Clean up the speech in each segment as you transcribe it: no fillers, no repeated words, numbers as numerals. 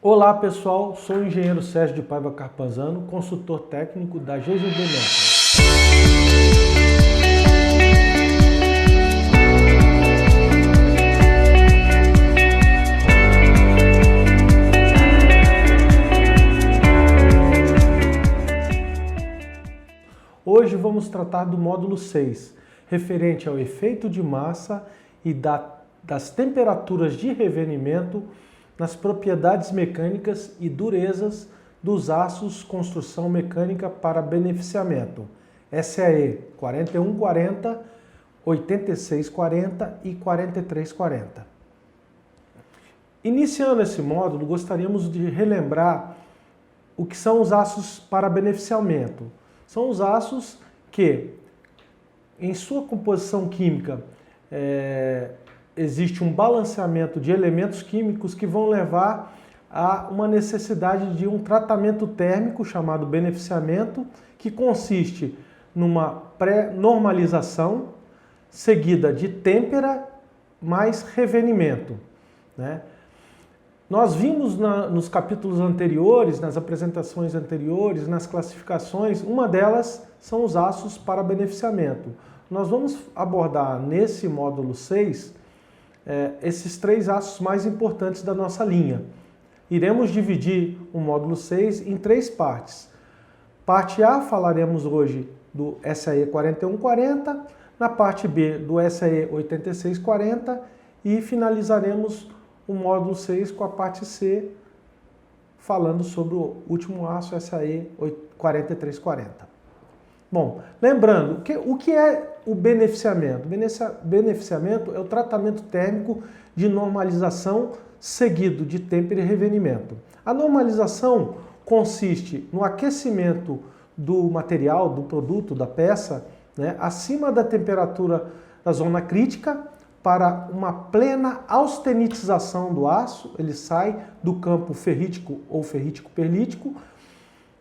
Olá pessoal, sou o engenheiro Sérgio de Paiva Carpazano, consultor técnico da GGB Metals. Hoje vamos tratar do módulo 6, referente ao efeito de massa e das temperaturas de revenimento nas propriedades mecânicas e durezas dos aços construção mecânica para beneficiamento, SAE 4140, 8640 e 4340. Iniciando esse módulo, gostaríamos de relembrar o que são os aços para beneficiamento. São os aços que, em sua composição química, existe um balanceamento de elementos químicos que vão levar a uma necessidade de um tratamento térmico chamado beneficiamento, que consiste numa pré-normalização seguida de têmpera mais revenimento, né? Nós vimos nos capítulos anteriores, nas apresentações anteriores, nas classificações, uma delas são os aços para beneficiamento. Nós vamos abordar nesse módulo 6 esses três aços mais importantes da nossa linha. Iremos dividir o módulo 6 em três partes. Parte A, falaremos hoje do SAE 4140, na parte B do SAE 8640 e finalizaremos o módulo 6 com a parte C, falando sobre o último aço SAE 4340. Bom, lembrando, o que é o beneficiamento? Beneficiamento é o tratamento térmico de normalização seguido de têmpera e revenimento. A normalização consiste no aquecimento do material, do produto, da peça, né, acima da temperatura da zona crítica, para uma plena austenitização do aço. Ele sai do campo ferrítico ou ferrítico-perlítico,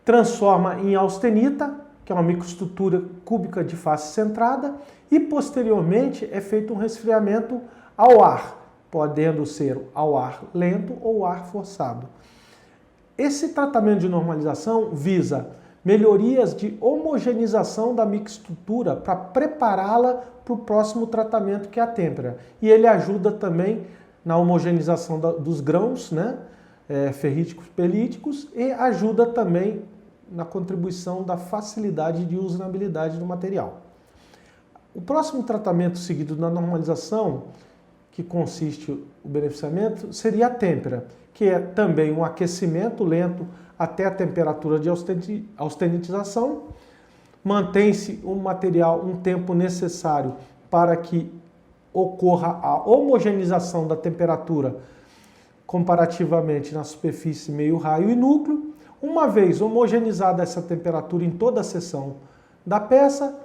transforma em austenita, que é uma microestrutura cúbica de face centrada, e posteriormente é feito um resfriamento ao ar, podendo ser ao ar lento ou ar forçado. Esse tratamento de normalização visa melhorias de homogeneização da microestrutura para prepará-la para o próximo tratamento, que é a têmpera. E ele ajuda também na homogeneização dos grãos, né, ferríticos, pelíticos, e ajuda também na contribuição da facilidade de usabilidade do material. O próximo tratamento seguido na normalização, que consiste o beneficiamento, seria a têmpera, que é também um aquecimento lento até a temperatura de austenitização. Mantém-se o material um tempo necessário para que ocorra a homogeneização da temperatura comparativamente na superfície, meio raio e núcleo. Uma vez homogeneizada essa temperatura em toda a seção da peça,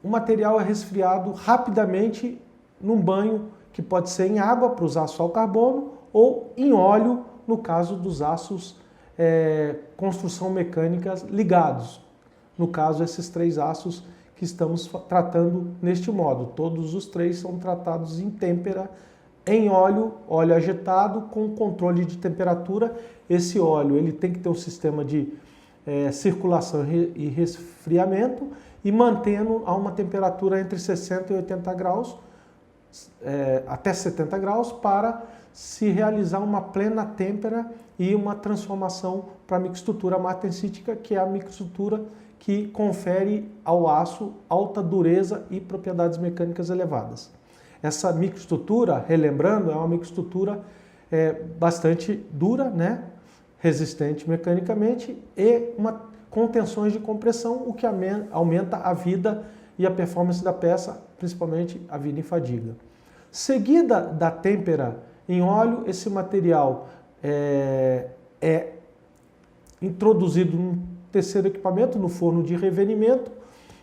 o material é resfriado rapidamente num banho que pode ser em água para os aços ao carbono ou em óleo, no caso dos aços construção mecânicas ligados. No caso, esses três aços que estamos tratando neste módulo. Todos os três são tratados em têmpera, em óleo ajetado, com controle de temperatura. Esse óleo ele tem que ter um sistema de circulação e resfriamento e mantendo a uma temperatura entre 60 e 80 graus, até 70 graus, para se realizar uma plena têmpera e uma transformação para a microestrutura martensítica, que é a microestrutura que confere ao aço alta dureza e propriedades mecânicas elevadas. Essa microestrutura, relembrando, é uma microestrutura bastante dura, né? Resistente mecanicamente e com tensões de compressão, o que aumenta a vida e a performance da peça, principalmente a vida em fadiga. Seguida da têmpera em óleo, esse material é introduzido num terceiro equipamento, no forno de revenimento.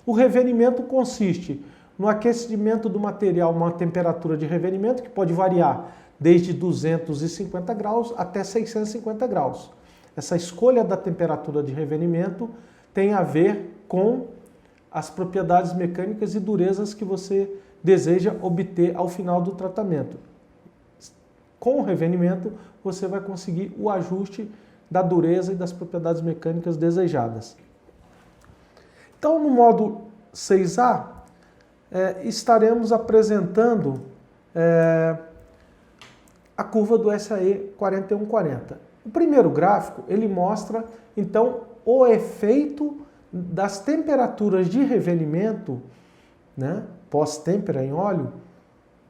O revenimento consiste no aquecimento do material a uma temperatura de revenimento que pode variar desde 250 graus até 650 graus. Essa escolha da temperatura de revenimento tem a ver com as propriedades mecânicas e durezas que você deseja obter ao final do tratamento. com o revenimento, você vai conseguir o ajuste da dureza e das propriedades mecânicas desejadas. Então, no módulo 6A, estaremos apresentando a curva do SAE 4140. O primeiro gráfico, ele mostra, então, o efeito das temperaturas de revenimento, né, pós-têmpera em óleo,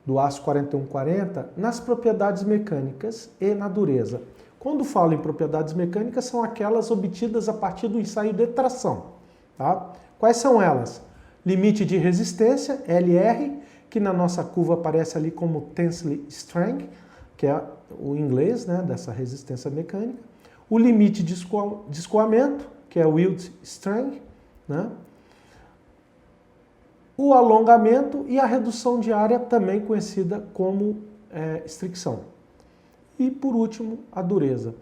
do aço 4140, nas propriedades mecânicas e na dureza. Quando falo em propriedades mecânicas, são aquelas obtidas a partir do ensaio de tração. Tá? Quais são elas? Limite de resistência, LR, que na nossa curva aparece ali como tensile strength, que é o inglês, né, dessa resistência mecânica. O limite de escoamento, que é o yield strength, né? O alongamento e a redução de área, também conhecida como estricção. E, por último, a dureza.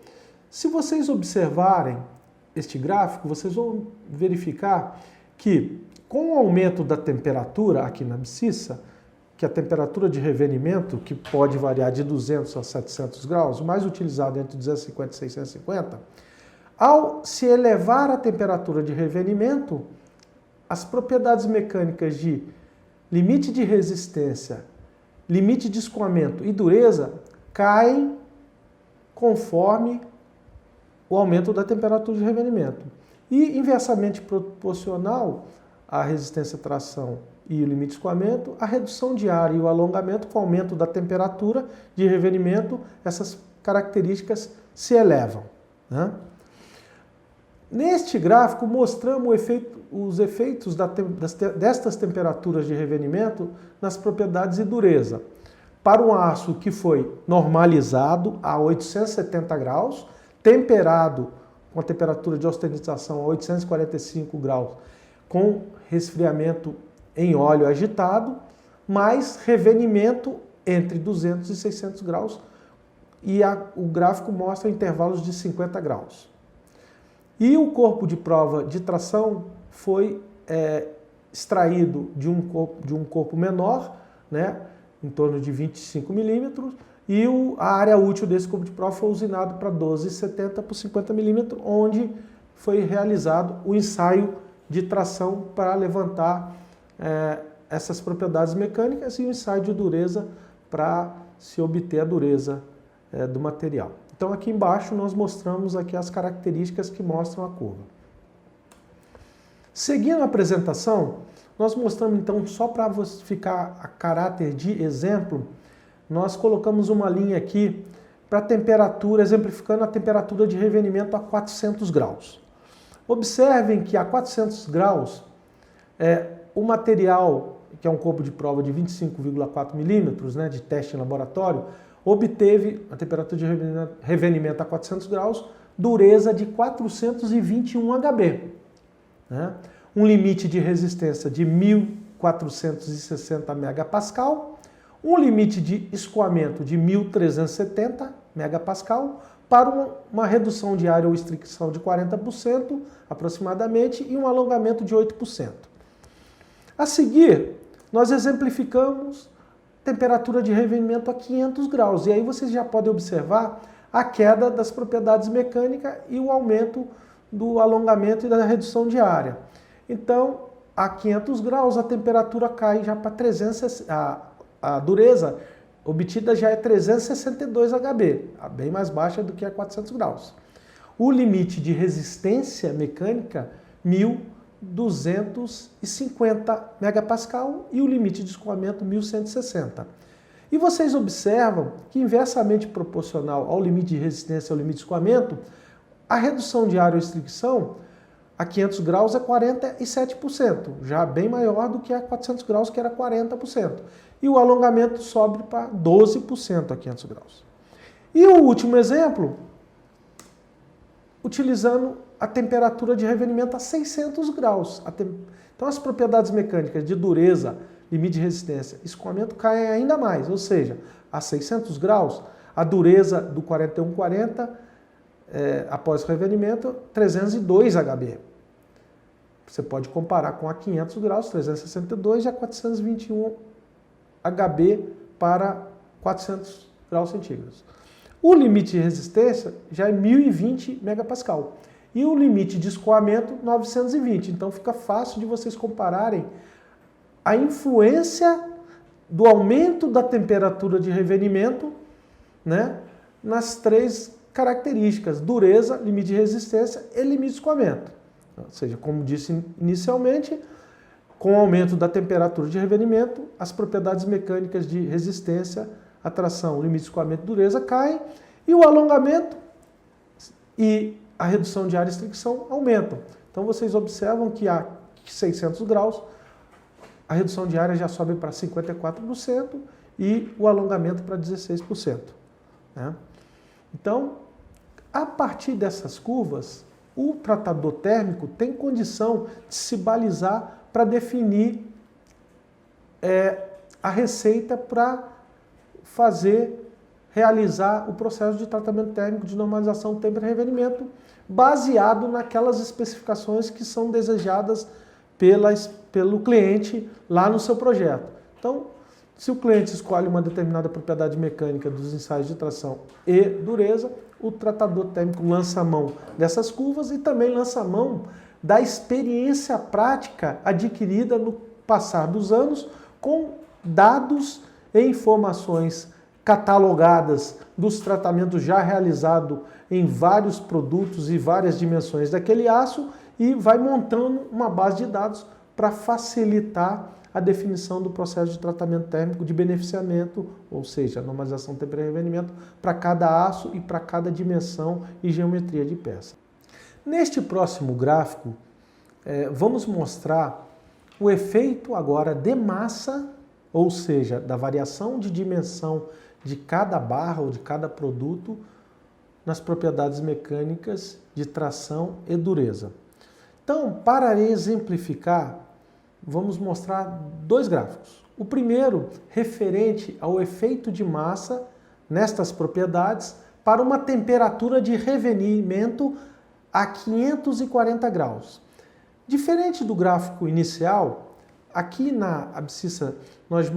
Se vocês observarem este gráfico, vocês vão verificar que, com o aumento da temperatura aqui na abscissa, que a temperatura de revenimento, que pode variar de 200 a 700 graus, o mais utilizado é entre 250 e 650, ao se elevar a temperatura de revenimento, as propriedades mecânicas de limite de resistência, limite de escoamento e dureza caem conforme o aumento da temperatura de revenimento. E inversamente proporcional à resistência à tração e o limite de escoamento, a redução de área e o alongamento com o aumento da temperatura de revenimento, essas características se elevam. Né? Neste gráfico mostramos os efeitos destas temperaturas de revenimento nas propriedades de dureza. Para um aço que foi normalizado a 870 graus, temperado com a temperatura de ostenização a 845 graus, com resfriamento em óleo agitado, mais revenimento entre 200 e 600 graus, e o gráfico mostra intervalos de 50 graus. E o corpo de prova de tração foi extraído de um corpo menor, né, em torno de 25 milímetros, e a área útil desse corpo de prova foi usinado para 12,70 por 50 milímetros, onde foi realizado o ensaio de tração para levantar essas propriedades mecânicas e o ensaio de dureza para se obter a dureza do material. Então aqui embaixo nós mostramos aqui as características que mostram a curva. Seguindo a apresentação, nós mostramos então, só para ficar a caráter de exemplo, nós colocamos uma linha aqui para temperatura, exemplificando a temperatura de revenimento a 400 graus. Observem que a 400 graus, o material, que é um corpo de prova de 25,4 milímetros, né, de teste em laboratório, obteve a temperatura de revenimento a 400 graus, dureza de 421 HB. Né? Um limite de resistência de 1.460 megapascal, um limite de escoamento de 1.370 megapascal, para uma redução de área ou estricção de 40% aproximadamente e um alongamento de 8%. A seguir, nós exemplificamos temperatura de revenimento a 500 graus. E aí vocês já podem observar a queda das propriedades mecânicas e o aumento do alongamento e da redução de área. Então, a 500 graus a temperatura cai já para 360, a dureza obtida já é 362 HB, bem mais baixa do que a 400 graus. O limite de resistência mecânica, 1.250 megapascal e o limite de escoamento 1.160. E vocês observam que inversamente proporcional ao limite de resistência ao limite de escoamento, a redução de área ou estricção a 500 graus é 47%, já bem maior do que a 400 graus, que era 40%. E o alongamento sobe para 12% a 500 graus. E o último exemplo, utilizando a temperatura de revenimento a 600 graus. Então as propriedades mecânicas de dureza, limite de resistência, escoamento caem ainda mais, ou seja, a 600 graus, a dureza do 4140 após o revenimento, 302 HB. Você pode comparar com a 500 graus, 362 e a 421 HB para 400 graus centígrados. O limite de resistência já é 1020 megapascal. E o limite de escoamento, 920. Então fica fácil de vocês compararem a influência do aumento da temperatura de revenimento, né, nas três características: dureza, limite de resistência e limite de escoamento. Ou seja, como disse inicialmente, com o aumento da temperatura de revenimento, as propriedades mecânicas de resistência, atração, limite de escoamento e dureza caem, e o alongamento e a redução de área de fricção aumentam. Então vocês observam que a 600 graus, a redução de área já sobe para 54% e o alongamento para 16%. Né? Então, a partir dessas curvas, o tratador térmico tem condição de se balizar para definir a receita para realizar o processo de tratamento térmico de normalização do tempo de revenimento, baseado naquelas especificações que são desejadas pelo cliente lá no seu projeto. Então, se o cliente escolhe uma determinada propriedade mecânica dos ensaios de tração e dureza, o tratador térmico lança a mão dessas curvas e também lança a mão da experiência prática adquirida no passar dos anos com dados e informações catalogadas dos tratamentos já realizados em vários produtos e várias dimensões daquele aço e vai montando uma base de dados para facilitar a definição do processo de tratamento térmico de beneficiamento, ou seja, a normalização do tempo de revenimento para cada aço e para cada dimensão e geometria de peça. Neste próximo gráfico, vamos mostrar o efeito agora de massa, ou seja, da variação de dimensão de cada barra ou de cada produto nas propriedades mecânicas de tração e dureza. Então, para exemplificar, vamos mostrar dois gráficos. O primeiro, referente ao efeito de massa nestas propriedades para uma temperatura de revenimento a 540 graus. Diferente do gráfico inicial, aqui na abscissa nós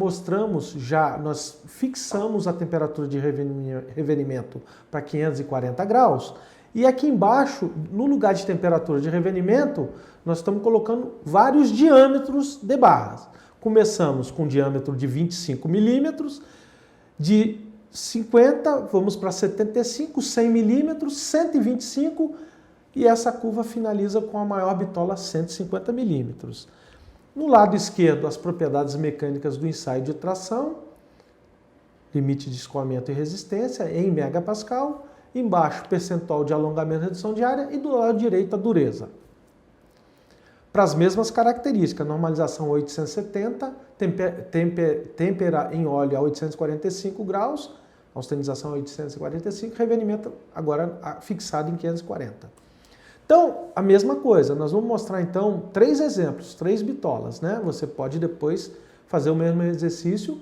fixamos a temperatura de revenimento para 540 graus, e aqui embaixo, no lugar de temperatura de revenimento, nós estamos colocando vários diâmetros de barras. Começamos com um diâmetro de 25 milímetros, de 50, vamos para 75, 100 milímetros, 125, e essa curva finaliza com a maior bitola 150 milímetros. No lado esquerdo, as propriedades mecânicas do ensaio de tração, limite de escoamento e resistência em megapascal, embaixo percentual de alongamento e redução de área, e do lado direito a dureza. Para as mesmas características, normalização 870, têmpera em óleo a 845 graus, austerização a 845, revenimento agora fixado em 540. Então, a mesma coisa, nós vamos mostrar então 3 exemplos, 3 bitolas, né? Você pode depois fazer o mesmo exercício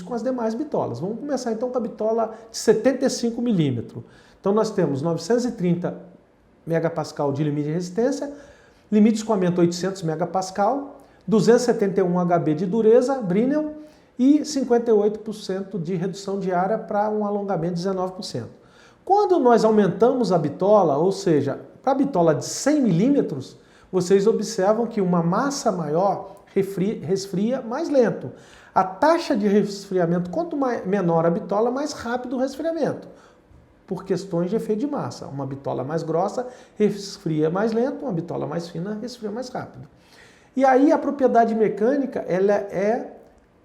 com as demais bitolas. Vamos começar então com a bitola de 75 milímetros. Então nós temos 930 megapascal de limite de resistência, limite de escoamento 800 megapascal, 271 HB de dureza, Brinell, e 58% de redução de área para um alongamento de 19%. Quando nós aumentamos a bitola, ou seja, para a bitola de 100 milímetros, vocês observam que uma massa maior resfria mais lento. A taxa de resfriamento, quanto menor a bitola, mais rápido o resfriamento, por questões de efeito de massa. Uma bitola mais grossa resfria mais lento, uma bitola mais fina resfria mais rápido. E aí a propriedade mecânica,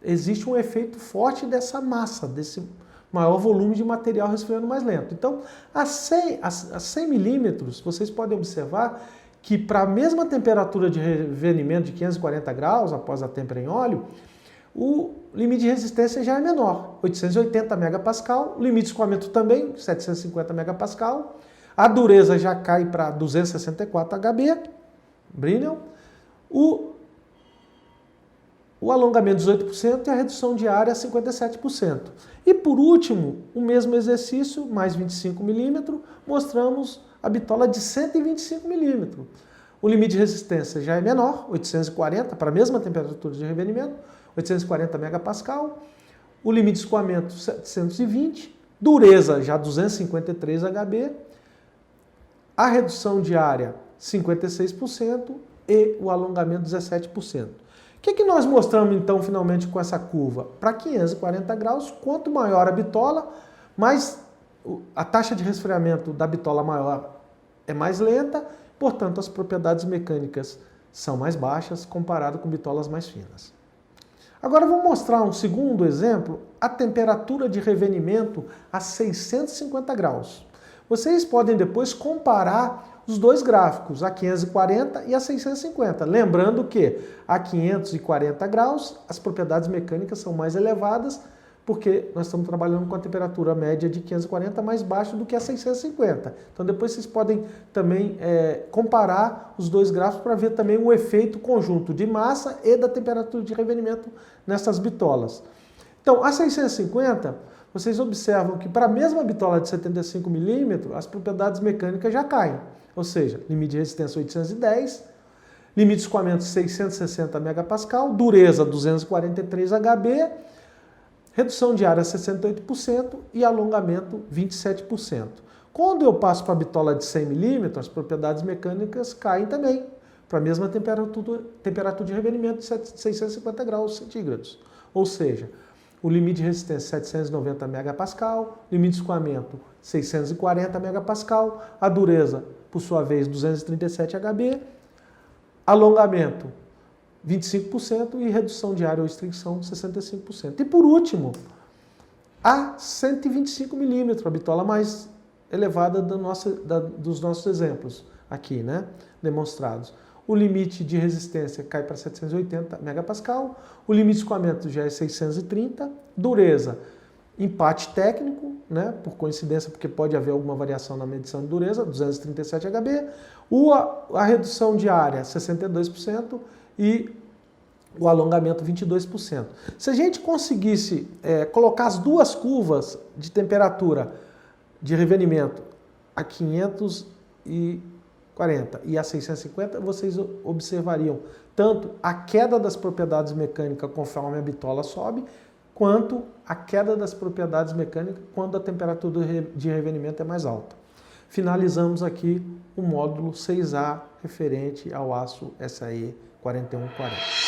existe um efeito forte dessa massa, desse maior volume de material resfriando mais lento. Então, a 100 milímetros, vocês podem observar que para a mesma temperatura de revenimento de 540 graus, após a têmpera em óleo, o limite de resistência já é menor, 880 megapascal, o limite de escoamento também, 750 megapascal, a dureza já cai para 264 HB, Brinell, o alongamento 18% e a redução de área 57%. E por último, o mesmo exercício, mais 25 milímetros, mostramos a bitola de 125 milímetros. O limite de resistência já é menor, 840, para a mesma temperatura de revenimento, 840 megapascal. o limite de escoamento 720, dureza já 253 HB, a redução de área 56% e o alongamento 17%. O que nós mostramos então finalmente com essa curva? Para 540 graus, quanto maior a bitola, mais a taxa de resfriamento da bitola maior é mais lenta, portanto as propriedades mecânicas são mais baixas comparado com bitolas mais finas. Agora eu vou mostrar um segundo exemplo, a temperatura de revenimento a 650 graus. Vocês podem depois comparar os dois gráficos, a 540 e a 650. Lembrando que a 540 graus as propriedades mecânicas são mais elevadas, porque nós estamos trabalhando com a temperatura média de 540 mais baixa do que a 650. Então depois vocês podem também comparar os dois gráficos para ver também o efeito conjunto de massa e da temperatura de revenimento nessas bitolas. Então a 650, vocês observam que para a mesma bitola de 75 milímetros, as propriedades mecânicas já caem. Ou seja, limite de resistência 810, limite de escoamento 660 MPa, dureza 243 HB, redução de área 68% e alongamento 27%. Quando eu passo para a bitola de 100 mm, as propriedades mecânicas caem também, para a mesma temperatura de revenimento de 650 graus centígrados. Ou seja, o limite de resistência 790 MPa, limite de escoamento 640 MPa, a dureza, por sua vez, 237 HB, alongamento 25% e redução de área ou extensão 65%. E por último, a 125 mm, a bitola mais elevada dos nossos exemplos aqui, né, demonstrados. O limite de resistência cai para 780 MPa, o limite de escoamento já é 630, dureza, empate técnico, né, por coincidência, porque pode haver alguma variação na medição de dureza, 237 HB, a redução de área 62%, e o alongamento 22%. Se a gente conseguisse colocar as duas curvas de temperatura de revenimento a 540 e a 650, vocês observariam tanto a queda das propriedades mecânicas conforme a bitola sobe, quanto a queda das propriedades mecânicas quando a temperatura de revenimento é mais alta. Finalizamos aqui o módulo 6A referente ao aço SAE 4140.